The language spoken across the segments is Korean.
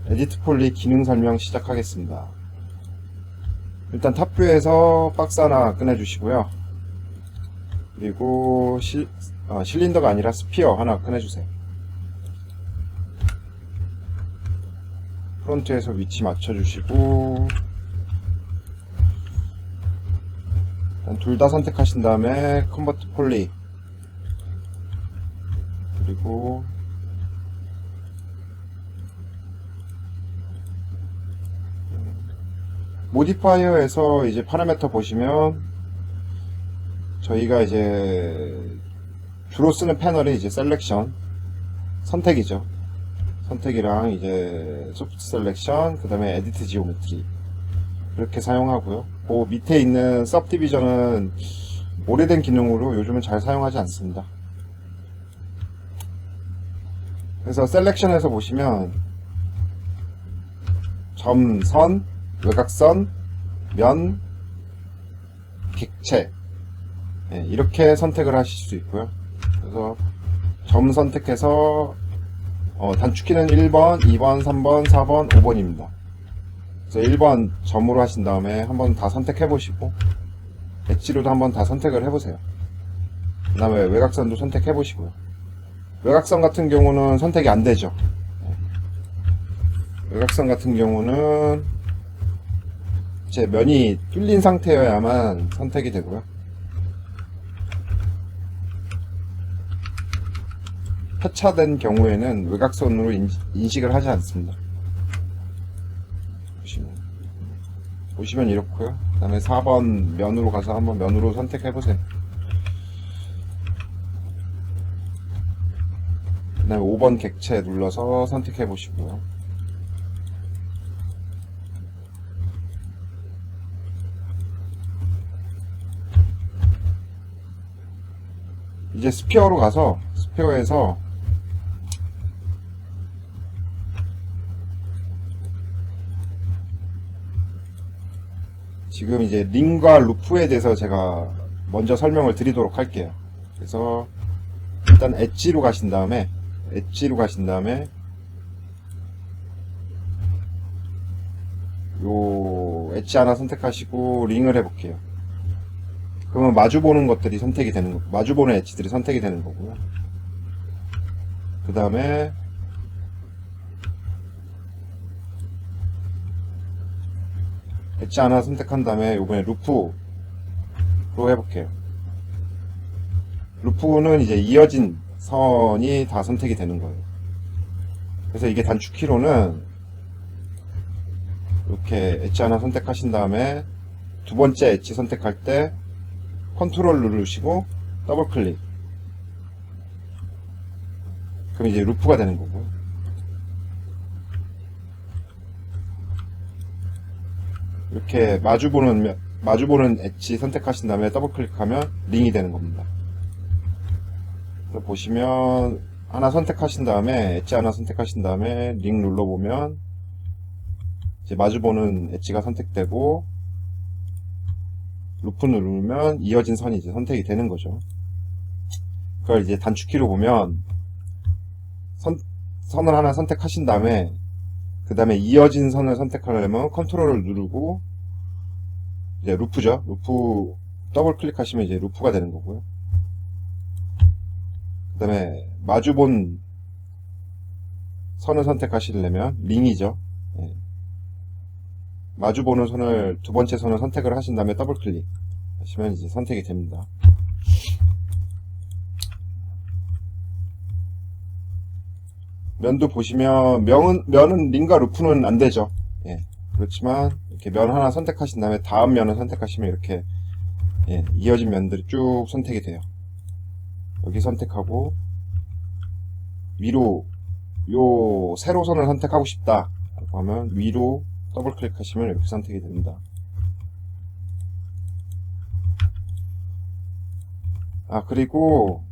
에디트 폴리 기능 설명 시작하겠습니다. 일단 탑뷰에서 박스 하나 꺼내주시고요. 그리고 실린더가 아니라 스피어 하나 꺼내주세요. 프론트에서 위치 맞춰주시고 둘 다 선택하신 다음에 컨버트 폴리 그리고 모디파이어에서 이제 파라미터 보시면 저희가 이제 주로 쓰는 패널이 이제 셀렉션 선택이죠. 선택이랑 이제 소프트 셀렉션 그 다음에 에디트 지오메트리 이렇게 사용하고요. 그 밑에 있는 सब디비전은 오래된 기능으로 요즘은 잘 사용하지 않습니다. 그래서 셀렉션에서 보시면 점, 선, 외곽선, 면, 객체 이렇게 선택을 하실 수 있고요. 그래서 점 선택해서 단축키는 1번, 2번, 3번, 4번, 5번입니다. 그래서 1번 점으로 하신 다음에 한번 다 선택해 보시고 엣지로도 한번 다 선택을 해보세요. 그 다음에 외곽선도 선택해 보시고요. 외곽선 같은 경우는 선택이 안 되죠. 외곽선 같은 경우는 제 면이 뚫린 상태여야만 선택이 되고요. 폐차된 경우에는 외곽선으로 인식을 하지 않습니다. 보시면 이렇고요. 그 다음에 4번 면으로 가서 한번 면으로 선택해보세요. 그 다음에 5번 객체 눌러서 선택해보시고요. 이제 스피어로 가서 스피어에서 지금 이제 링과 루프에 대해서 제가 먼저 설명을 드리도록 할게요. 그래서 일단 엣지로 가신 다음에 요 엣지 하나 선택하시고 링을 해볼게요. 그러면 마주보는 것들이 선택이 되는 거, 마주보는 엣지들이 선택이 되는 거고요. 그 다음에 엣지 하나 선택한 다음에 요번에 루프로 해볼게요. 루프는 이제 이어진 선이 다 선택이 되는 거예요. 그래서 이게 단축키로는 이렇게 엣지 하나 선택하신 다음에 두 번째 엣지 선택할 때 컨트롤 누르시고 더블 클릭. 그럼 이제 루프가 되는 거고요. 이렇게 마주보는 엣지 선택하신 다음에 더블 클릭하면 링이 되는 겁니다. 그래서 보시면 하나 선택하신 다음에 엣지 하나 선택하신 다음에 링 눌러보면 이제 마주보는 엣지가 선택되고 루프 누르면 이어진 선이 이제 선택이 되는 거죠. 그걸 이제 단축키로 보면 선을 하나 선택하신 다음에 그 다음에 이어진 선을 선택하려면 컨트롤을 누르고 이제 루프죠. 루프 더블 클릭하시면 이제 루프가 되는 거고요. 그 다음에 마주본 선을 선택하시려면 링이죠. 마주보는 선을 두 번째 선을 선택을 하신 다음에 더블 클릭 하시면 이제 선택이 됩니다. 면도 보시면 면은 링과 루프는 안 되죠. 그렇지만 이렇게 면 하나 선택하신 다음에 다음 면을 선택하시면 이렇게 이어진 면들이 쭉 선택이 돼요. 여기 선택하고 위로 요 세로선을 선택하고 싶다 하면 위로 더블 클릭하시면 이렇게 선택이 됩니다. 그리고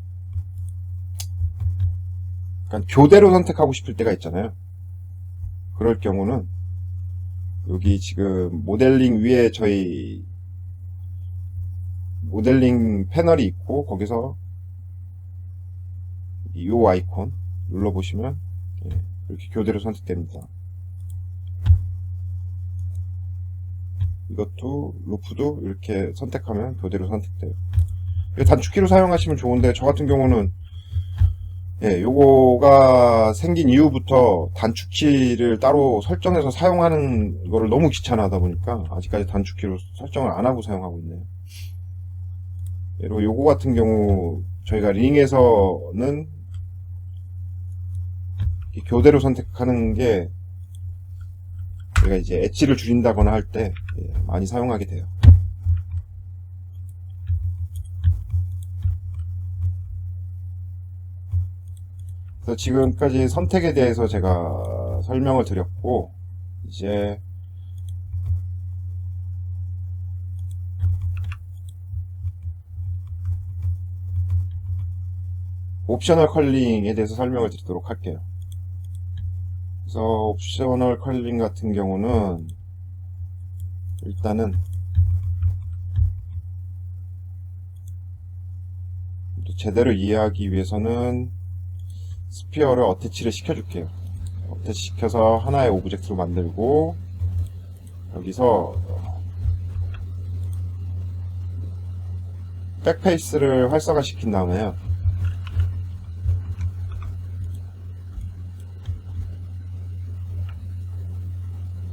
약간 교대로 선택하고 싶을 때가 있잖아요. 그럴 경우는 여기 지금 모델링 위에 저희 모델링 패널이 있고 거기서 이 아이콘 눌러보시면 이렇게 교대로 선택됩니다. 이것도 루프도 이렇게 선택하면 교대로 선택돼요. 단축키로 사용하시면 좋은데 저 같은 경우는 요거가 생긴 이후부터 단축키를 따로 설정해서 사용하는 거를 너무 귀찮아하다 보니까 아직까지 단축키로 설정을 안 하고 사용하고 있네요. 그리고 요거 같은 경우 저희가 링에서는 교대로 선택하는 게 저희가 이제 엣지를 줄인다거나 할 때 많이 사용하게 돼요. 그래서 지금까지 선택에 대해서 제가 설명을 드렸고, 이제 옵셔널 컬링에 대해서 설명을 드리도록 할게요. 그래서 옵셔널 컬링 같은 경우는 일단은 제대로 이해하기 위해서는 스피어를 어태치를 시켜줄게요. 어태치 시켜서 하나의 오브젝트로 만들고, 여기서 백페이스를 활성화 시킨 다음에요.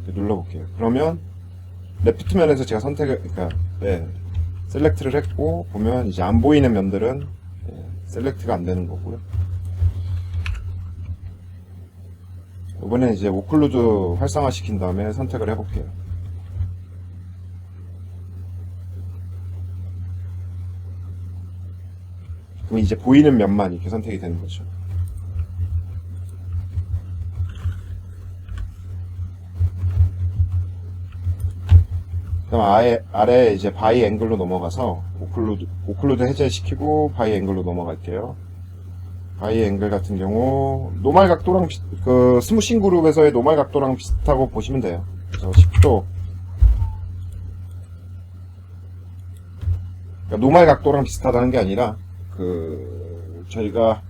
눌러볼게요. 그러면 레프트 면에서 제가 선택을, 그러니까 셀렉트를 했고, 보면 이제 안 보이는 면들은 셀렉트가 안 되는 거고요. 이번엔 이제 오클루드 활성화 시킨 다음에 선택을 해볼게요. 그럼 이제 보이는 면만 이렇게 선택이 되는 거죠. 그럼 아래 이제 바이 앵글로 넘어가서 오클루드 해제시키고 바이 앵글로 넘어갈게요. 바이 앵글 같은 경우 노말 각도랑 그 스무싱 그룹에서의 노말 각도랑 비슷하고 보시면 돼요. 그래서 10도. 그러니까 노말 각도랑 비슷하다는 게 아니라 저희가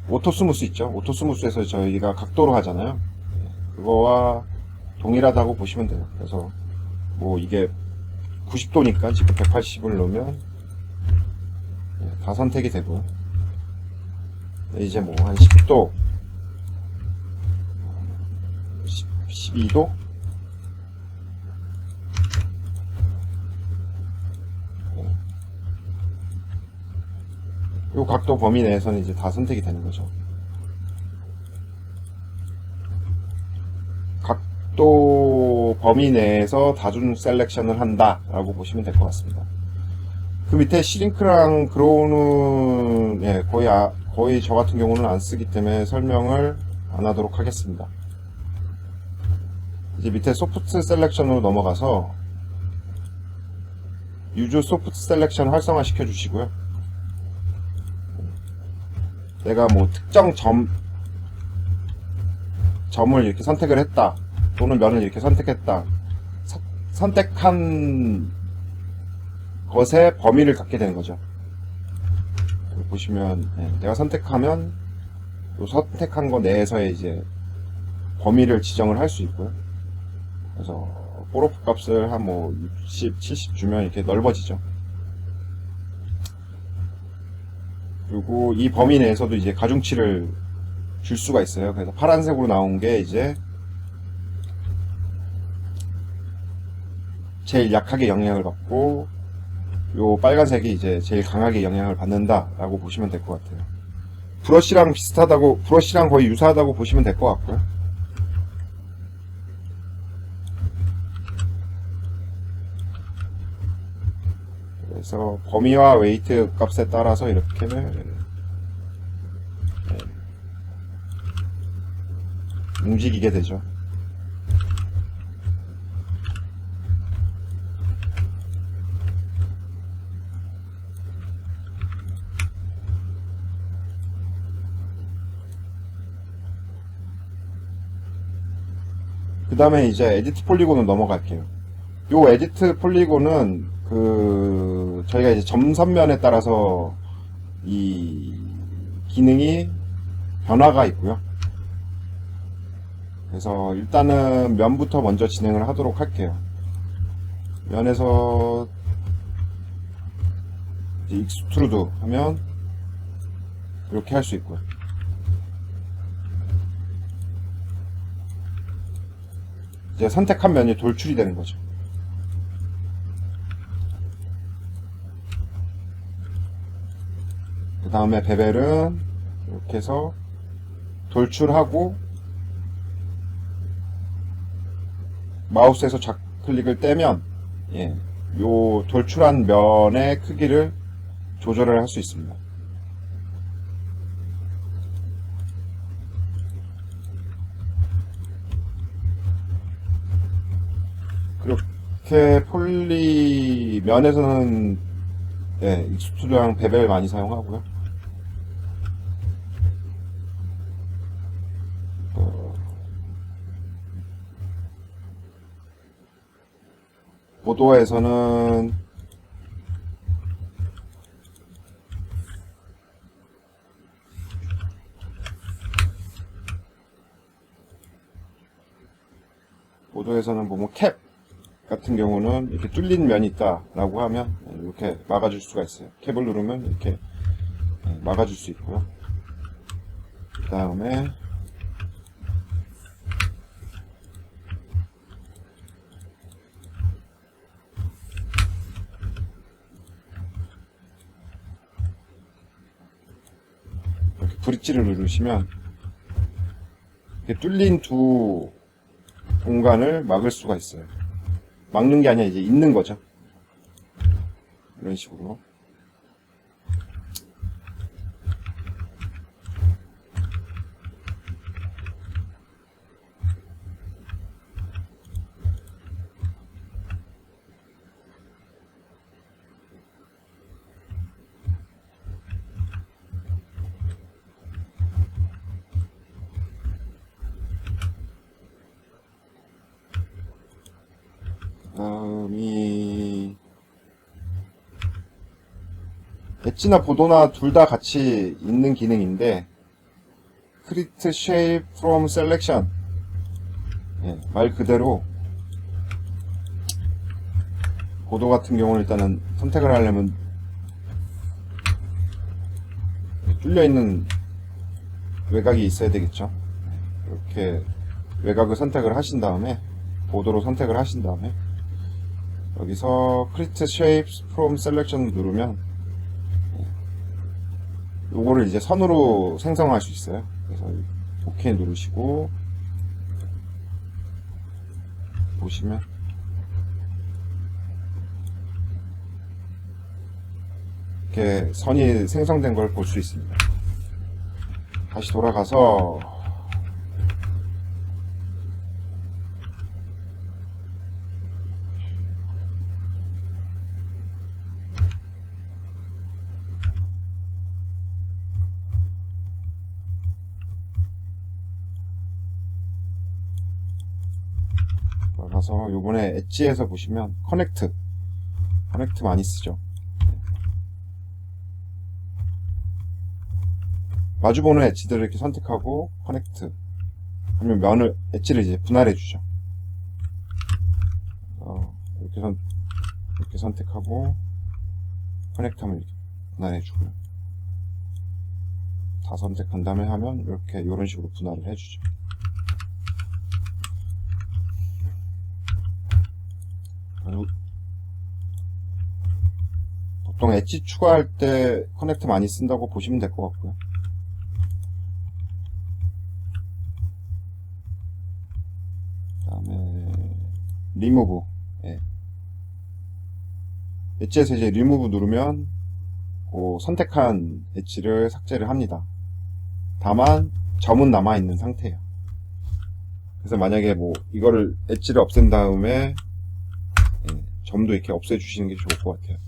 오토 스무스 있죠. 오토 스무스에서 저희가 각도로 하잖아요. 그거와 동일하다고 보시면 돼요. 그래서 뭐 이게 90도니까 지금 180을 넣으면 다 선택이 되고, 이제 뭐 한 10도, 12도, 이 각도 범위 내에서는 이제 다 선택이 되는 거죠. 각도 범위 내에서 다중 셀렉션을 한다 라고 보시면 될 것 같습니다. 그 밑에 시링크랑 그로우는 거의 저 같은 경우는 안 쓰기 때문에 설명을 안 하도록 하겠습니다. 이제 밑에 소프트 셀렉션으로 넘어가서 유즈 소프트 셀렉션 활성화 시켜 주시고요. 내가 뭐 특정 점을 이렇게 선택을 했다, 또는 면을 이렇게 선택했다, 선택한 것의 범위를 갖게 되는 거죠. 보시면 내가 선택하면 또 선택한 거 내에서의 이제 범위를 지정을 할 수 있고요. 그래서 포로프 값을 한 뭐 60, 70 주면 이렇게 넓어지죠. 그리고 이 범위 내에서도 이제 가중치를 줄 수가 있어요. 그래서 파란색으로 나온 게 이제 제일 약하게 영향을 받고, 요 빨간색이 이제 제일 강하게 영향을 받는다 라고 보시면 될 것 같아요. 브러쉬랑 비슷하다고, 브러쉬랑 거의 유사하다고 보시면 될 것 같고요. 그래서 범위와 웨이트 값에 따라서 이렇게 움직이게 되죠. 그 다음에 이제 에디트 폴리곤으로 넘어갈게요. 요 에디트 폴리곤은 저희가 이제 점선면에 따라서 이 기능이 변화가 있고요. 그래서 일단은 면부터 먼저 진행을 하도록 할게요. 면에서 이제 익스트루드 하면 이렇게 할 수 있고요. 이제 선택한 면이 돌출이 되는 거죠. 그 다음에 베벨은 이렇게 해서 돌출하고 마우스에서 좌클릭을 떼면 요 돌출한 면의 크기를 조절을 할 수 있습니다. 그렇게 폴리 면에서는 익스트루드랑 베벨 많이 사용하고요. 보도에서는 캡 같은 경우는 이렇게 뚫린 면이 있다 라고 하면 이렇게 막아줄 수가 있어요. 캡을 누르면 이렇게 막아줄 수 있고요. 그 다음에 이렇게 브릿지를 누르시면 이렇게 뚫린 두 공간을 막을 수가 있어요. 막는 게 아니라 이제 있는 거죠. 이런 식으로. 다음이 엣지나 보도나 둘 다 같이 있는 기능인데 Create Shape from Selection 말 그대로 보도 같은 경우는 일단은 선택을 하려면 뚫려있는 외곽이 있어야 되겠죠. 이렇게 외곽을 선택을 하신 다음에 보도로 선택을 하신 다음에 여기서 Create Shapes from Selection 누르면 요거를 이제 선으로 생성할 수 있어요. 그래서 OK 누르시고 보시면 이렇게 선이 생성된 걸 볼 수 있습니다. 다시 돌아가서 요번에 엣지에서 보시면 커넥트 많이 쓰죠. 마주보는 엣지들을 이렇게 선택하고 커넥트 하면 엣지를 이제 분할해 주죠. 이렇게 선택하고 커넥트 하면 이렇게 분할해 주고요. 다 선택한 다음에 하면 이렇게 이런 식으로 분할을 해 주죠. 보통 엣지 추가할 때 커넥트 많이 쓴다고 보시면 될 것 같고요. 그 다음에 리무브 엣지에서 이제 리무브 누르면 그 선택한 엣지를 삭제를 합니다. 다만 점은 남아있는 상태예요. 그래서 만약에 뭐 이거를 엣지를 없앤 다음에 점도 이렇게 없애주시는 게 좋을 것 같아요.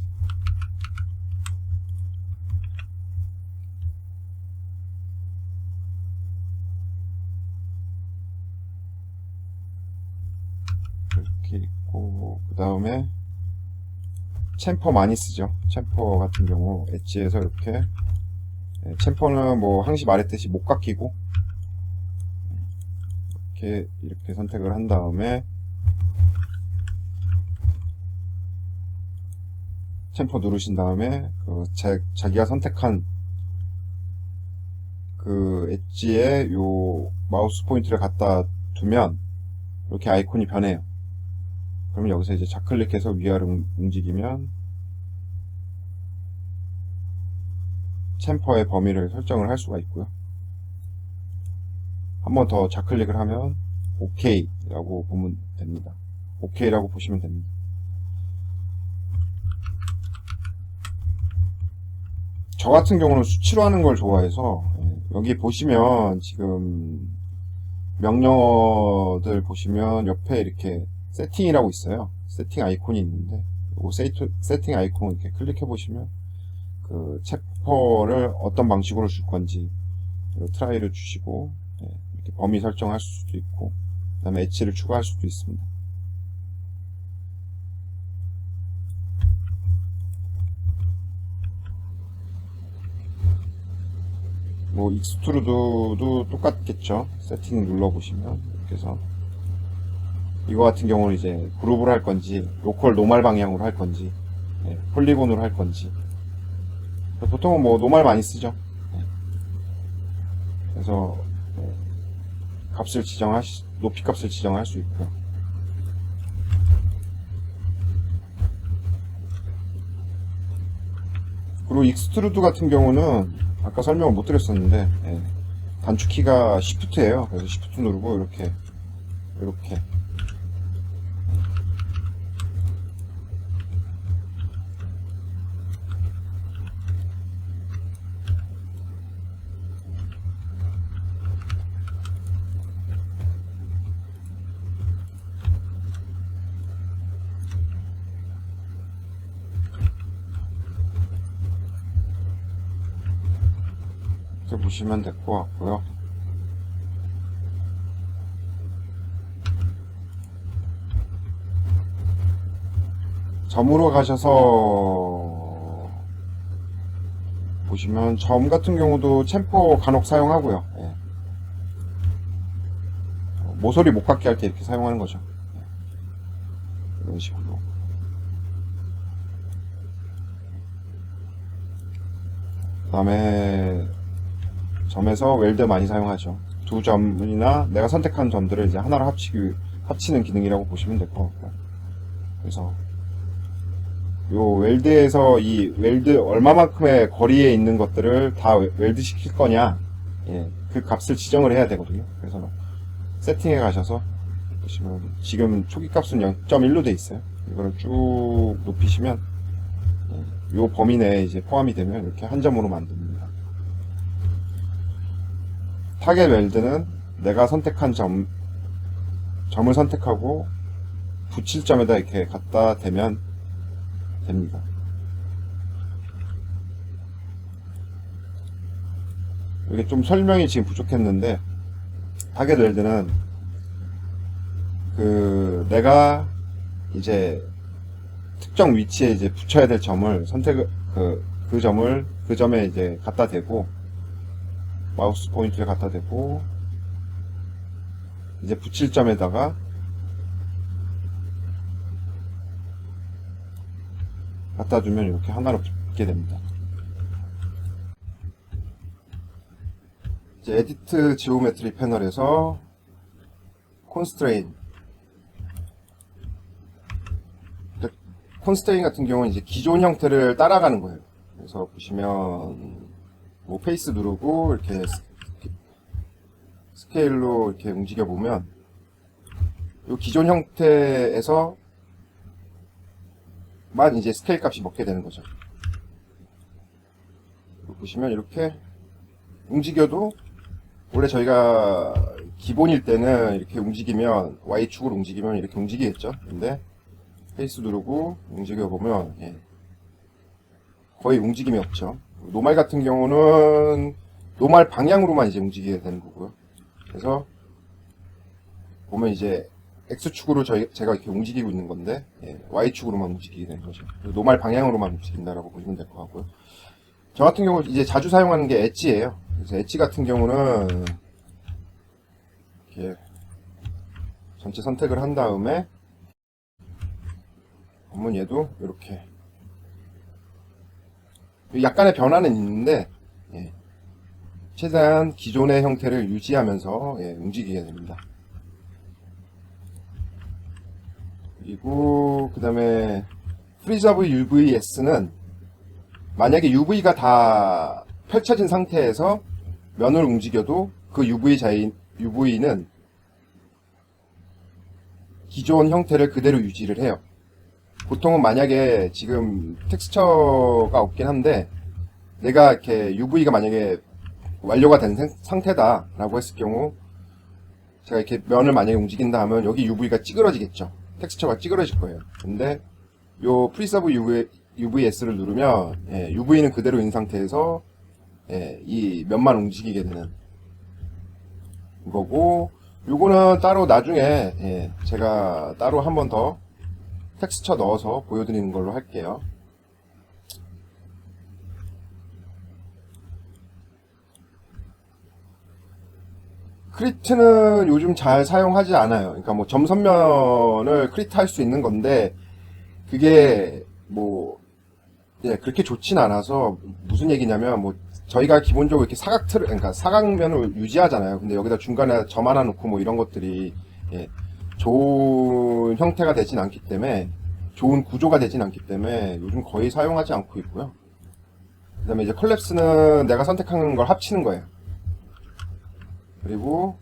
이렇게 있고 그 다음에 챔퍼 많이 쓰죠. 챔퍼 같은 경우 엣지에서 이렇게 챔퍼는 뭐 항시 말했듯이 못 깎이고 이렇게 선택을 한 다음에 챔퍼 누르신 다음에 자기가 선택한 그 엣지에 요 마우스 포인트를 갖다 두면 이렇게 아이콘이 변해요. 그러면 여기서 이제 좌클릭해서 위아래로 움직이면 챔퍼의 범위를 설정을 할 수가 있고요. 한 번 더 좌클릭을 하면 OK 라고 보면 됩니다. OK 라고 보시면 됩니다. 저 같은 경우는 수치로 하는 걸 좋아해서 여기 보시면 지금 명령어들 보시면 옆에 이렇게 세팅이라고 있어요. 세팅 아이콘이 있는데 이 세팅 아이콘 이렇게 클릭해 보시면 그 챔퍼를 어떤 방식으로 줄 건지 트라이를 주시고 이렇게 범위 설정할 수도 있고 그 다음에 엣지를 추가할 수도 있습니다. 뭐 익스트루드도 똑같겠죠. 세팅 눌러보시면 이렇게 해서 이거 같은 경우는 이제 그룹으로 할 건지 로컬 노멀 방향으로 할 건지 폴리곤으로 할 건지 보통은 뭐 노멀 많이 쓰죠. 그래서 값을 높이 값을 지정할 수 있고요. 그리고 익스트루드 같은 경우는 아까 설명을 못 드렸었는데 단축키가 Shift예요. 그래서 Shift 누르고 이렇게 이렇게 보시면 될 것 같고요. 점으로 가셔서 보시면 점 같은 경우도 챔퍼 간혹 사용하고요. 모서리 못 갖게 할 때 이렇게 사용하는 거죠. 이런 식으로. 그 다음에 점에서 웰드 많이 사용하죠. 두 점이나 내가 선택한 점들을 이제 하나로 합치는 기능이라고 보시면 될 것 같고요. 그래서 요 웰드에서 이 웰드 얼마만큼의 거리에 있는 것들을 다 웰드 시킬 거냐, 그 값을 지정을 해야 되거든요. 그래서 세팅에 가셔서 보시면 지금 초기 값은 0.1로 돼 있어요. 이거를 쭉 높이시면 요 범위 내에 이제 포함이 되면 이렇게 한 점으로 만듭니다. 타겟 웰드는 내가 선택한 점을 선택하고 붙일 점에다 이렇게 갖다 대면 됩니다. 이게 좀 설명이 지금 부족했는데 타겟 웰드는 내가 이제 특정 위치에 이제 붙여야 될 점을 그 점에 이제 갖다 대고 마우스 포인트를 갖다 대고 이제 붙일 점에다가 갖다 두면 이렇게 하나로 붙게 됩니다. 이제 에디트 지오메트리 패널에서 콘스트레인 같은 경우는 이제 기존 형태를 따라가는 거예요. 그래서 보시면 뭐 페이스 누르고 이렇게 스케일로 이렇게 움직여 보면 이 기존 형태에서만 이제 스케일 값이 먹게 되는 거죠. 보시면 이렇게 움직여도 원래 저희가 기본일 때는 이렇게 움직이면 Y축으로 움직이면 이렇게 움직이겠죠. 근데 페이스 누르고 움직여 보면 거의 움직임이 없죠. 노말 같은 경우는 노말 방향으로만 이제 움직이게 되는 거고요. 그래서 보면 이제 X축으로 제가 이렇게 움직이고 있는 건데 Y축으로만 움직이게 되는 거죠. 노말 방향으로만 움직인다라고 보시면 될 것 같고요. 저 같은 경우 이제 자주 사용하는 게 엣지예요. 그래서 엣지 같은 경우는 이렇게 전체 선택을 한 다음에 그러면 얘도 이렇게 약간의 변화는 있는데 예, 최대한 기존의 형태를 유지하면서 예, 움직이게 됩니다. 그리고 그 다음에 프리저브 UVS는 만약에 UV가 다 펼쳐진 상태에서 면을 움직여도 그 UV는 기존 형태를 그대로 유지를 해요. 보통은 만약에 지금 텍스처가 없긴 한데 내가 이렇게 UV가 만약에 완료가 된 상태다 라고 했을 경우 제가 이렇게 면을 만약에 움직인다 하면 여기 UV가 찌그러지겠죠. 텍스처가 찌그러질 거예요. 근데 요 프리서브 UVS를 누르면 예, UV는 그대로 있는 상태에서 예, 이 면만 움직이게 되는 거고, 요거는 따로 나중에 예, 제가 따로 한 번 더 텍스처 넣어서 보여드리는 걸로 할게요. 크리트는 요즘 잘 사용하지 않아요. 그러니까 뭐 점선면을 크리트 할 수 있는 건데 그게 뭐 예, 그렇게 좋진 않아서 무슨 얘기냐면 뭐 저희가 기본적으로 이렇게 그러니까 사각면을 유지하잖아요. 근데 여기다 중간에 점 하나 놓고 뭐 이런 것들이 예, 좋은 형태가 되진 않기 때문에 좋은 구조가 되진 않기 때문에 요즘 거의 사용하지 않고 있고요. 그 다음에 이제 컬랩스는 내가 선택한 걸 합치는 거예요. 그리고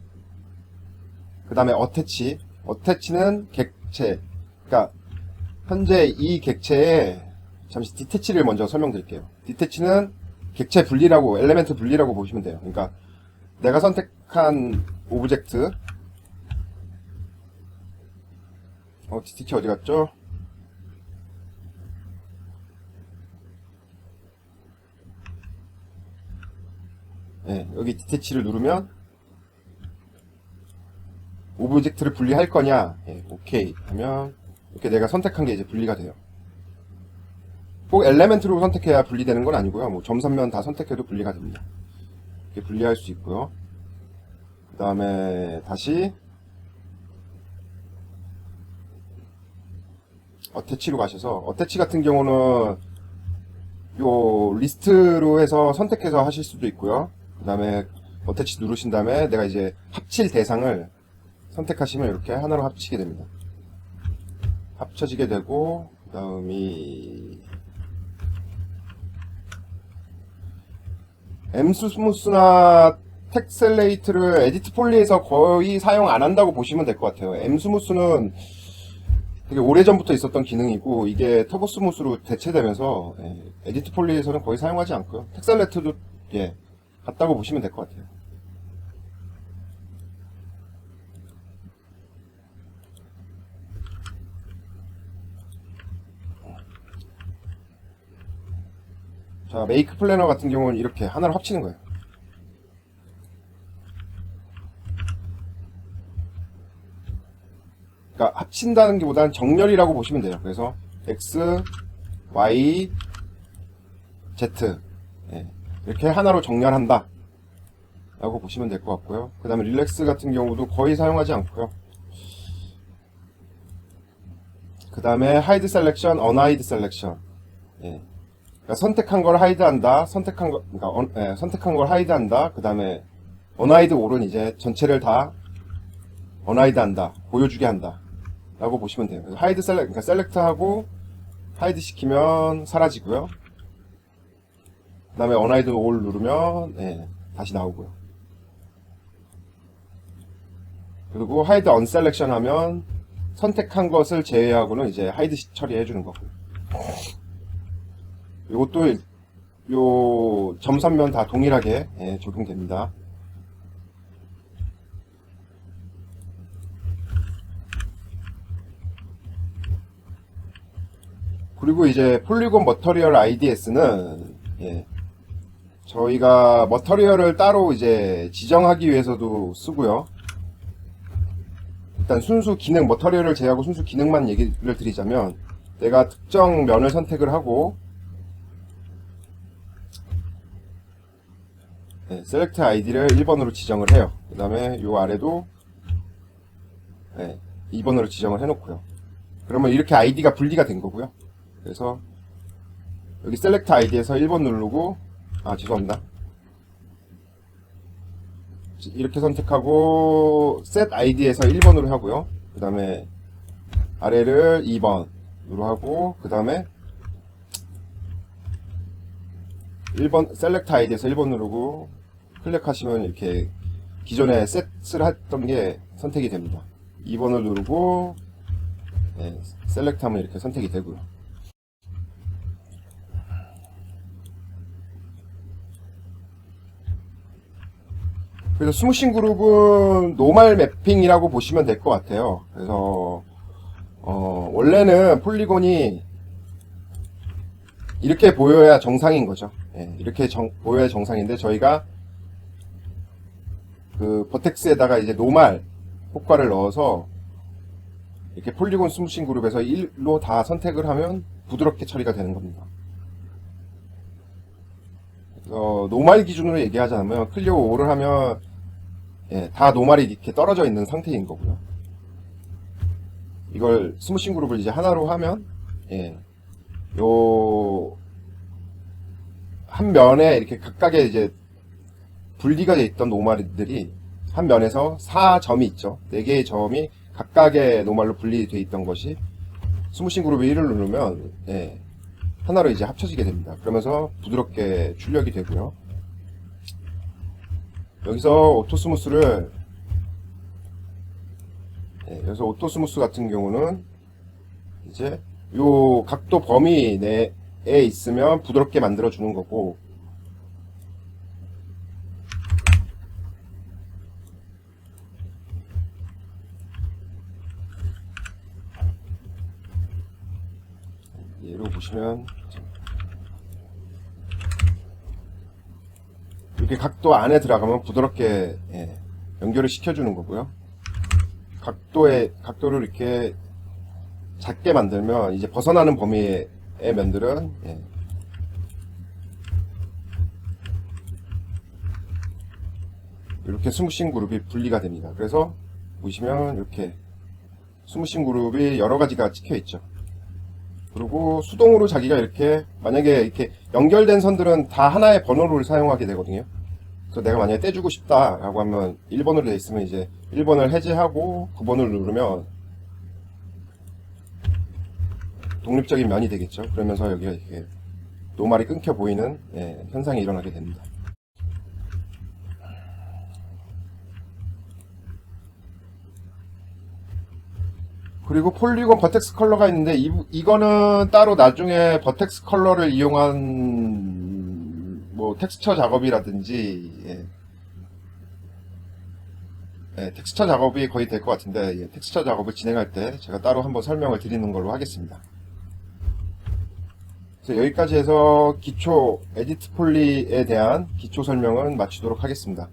그 다음에 어태치는 객체. 그러니까 현재 이 객체에 잠시 디태치를 먼저 설명드릴게요. 디태치는 객체 분리라고, 엘레멘트 분리라고 보시면 돼요. 그러니까 내가 선택한 오브젝트 디태치 어디 갔죠? 네, 여기 디태치를 누르면 오브젝트를 분리할 거냐? 예, 오케이 하면 이렇게 내가 선택한 게 이제 분리가 돼요. 꼭 엘레멘트로 선택해야 분리되는 건 아니고요. 뭐 점선면 다 선택해도 분리가 됩니다. 이렇게 분리할 수 있고요. 그 다음에 다시 어태치로 가셔서 어태치 같은 경우는 요 리스트로 해서 선택해서 하실 수도 있고요. 그 다음에 어태치 누르신 다음에 내가 이제 합칠 대상을 선택하시면 이렇게 하나로 합치게 됩니다. 합쳐지게 되고 그 다음이 엠스무스나 텍셀레이트를 에디트 폴리에서 거의 사용 안 한다고 보시면 될 것 같아요. 엠스무스는 되게 오래전부터 있었던 기능이고 이게 터보스무스로 대체되면서 에디트 폴리에서는 거의 사용하지 않고요. 텍셀레이트도 예, 같다고 보시면 될 것 같아요. 자, 메이크 플래너 같은 경우는 이렇게 하나로 합치는 거예요. 그러니까 합친다는 게 보다는 정렬이라고 보시면 돼요. 그래서 X, Y, Z 예, 이렇게 하나로 정렬한다 라고 보시면 될 것 같고요. 그 다음에 릴렉스 같은 경우도 거의 사용하지 않고요. 그 다음에 하이드 셀렉션, 언하이드 셀렉션 예. 그러니까 선택한 걸 하이드한다. 선택한 걸 하이드한다. 그 다음에 언하이드 올은 이제 전체를 다 언하이드한다. 보여주게 한다. 라고 보시면 돼요. 그래서 하이드 그러니까 셀렉트하고 하이드 시키면 사라지고요. 그 다음에 언하이드 올 누르면 예, 다시 나오고요. 그리고 하이드 언셀렉션 하면 선택한 것을 제외하고는 이제 하이드 처리해 주는 거고요. 이것도 요 점선면 다 동일하게 예, 적용됩니다. 그리고 이제 폴리곤 머터리얼 IDS는 예, 저희가 머터리얼을 따로 이제 지정하기 위해서도 쓰고요. 일단 순수 기능, 머터리얼을 제외하고 순수 기능만 얘기를 드리자면 내가 특정 면을 선택을 하고 네, 셀렉트 아이디를 1번으로 지정을 해요. 그 다음에 요 아래도 네, 2번으로 지정을 해놓고요. 그러면 이렇게 아이디가 분리가 된 거고요. 그래서 여기 셀렉트 아이디에서 1번 누르고, 죄송합니다. 이렇게 선택하고 set 아이디에서 1번으로 하고요. 그 다음에 아래를 2번으로 하고, 그 다음에 1번 셀렉트 아이디에서 1번 누르고 클릭하시면 이렇게 기존에 셋을 했던 게 선택이 됩니다. 2번을 누르고 셀렉트 하면 이렇게 선택이 되고요. 그래서 스무싱 그룹은 노멀 매핑이라고 보시면 될 것 같아요. 그래서 원래는 폴리곤이 이렇게 보여야 정상인 거죠. 이렇게 보여야 정상인데 저희가 그 버텍스에다가 이제 노멀 효과를 넣어서 이렇게 폴리곤 스무싱 그룹에서 1로 다 선택을 하면 부드럽게 처리가 되는 겁니다. 그래서 노멀 기준으로 얘기하자면 클리어 5를 하면 다 노멀이 이렇게 떨어져 있는 상태인 거고요. 이걸 스무싱 그룹을 이제 하나로 하면 요 한 면에 이렇게 각각의 이제 분리가 되어 있던 노멀들이 한 면에서 4점이 있죠. 4개의 점이 각각의 노멀로 분리되어 있던 것이 스무싱 그룹에 1을 누르면 하나로 이제 합쳐지게 됩니다. 그러면서 부드럽게 출력이 되고요. 여기서 오토스무스를 여기서 오토스무스 같은 경우는 이제 요 각도 범위 내에 있으면 부드럽게 만들어 주는 거고, 예로 보시면 이렇게 각도 안에 들어가면 부드럽게 연결을 시켜주는 거고요. 각도를 이렇게 작게 만들면 이제 벗어나는 범위의 면들은 이렇게 스무싱 그룹이 분리가 됩니다. 그래서 보시면 이렇게 스무싱 그룹이 여러 가지가 찍혀 있죠. 그리고 수동으로 자기가 이렇게 만약에 이렇게 연결된 선들은 다 하나의 번호를 사용하게 되거든요. 그래서 내가 만약에 떼주고 싶다라고 하면 1번으로 되어 있으면 이제 1번을 해제하고 9번을 누르면 독립적인 면이 되겠죠. 그러면서 여기가 이렇게 노멀이 끊겨 보이는 현상이 일어나게 됩니다. 그리고 폴리곤 버텍스 컬러가 있는데 이거는 따로 나중에 버텍스 컬러를 이용한 뭐 텍스처 작업이라든지 텍스처 작업이 거의 될 것 같은데 텍스처 작업을 진행할 때 제가 따로 한번 설명을 드리는 걸로 하겠습니다. 그래서 여기까지 해서 기초 에디트 폴리에 대한 기초 설명은 마치도록 하겠습니다.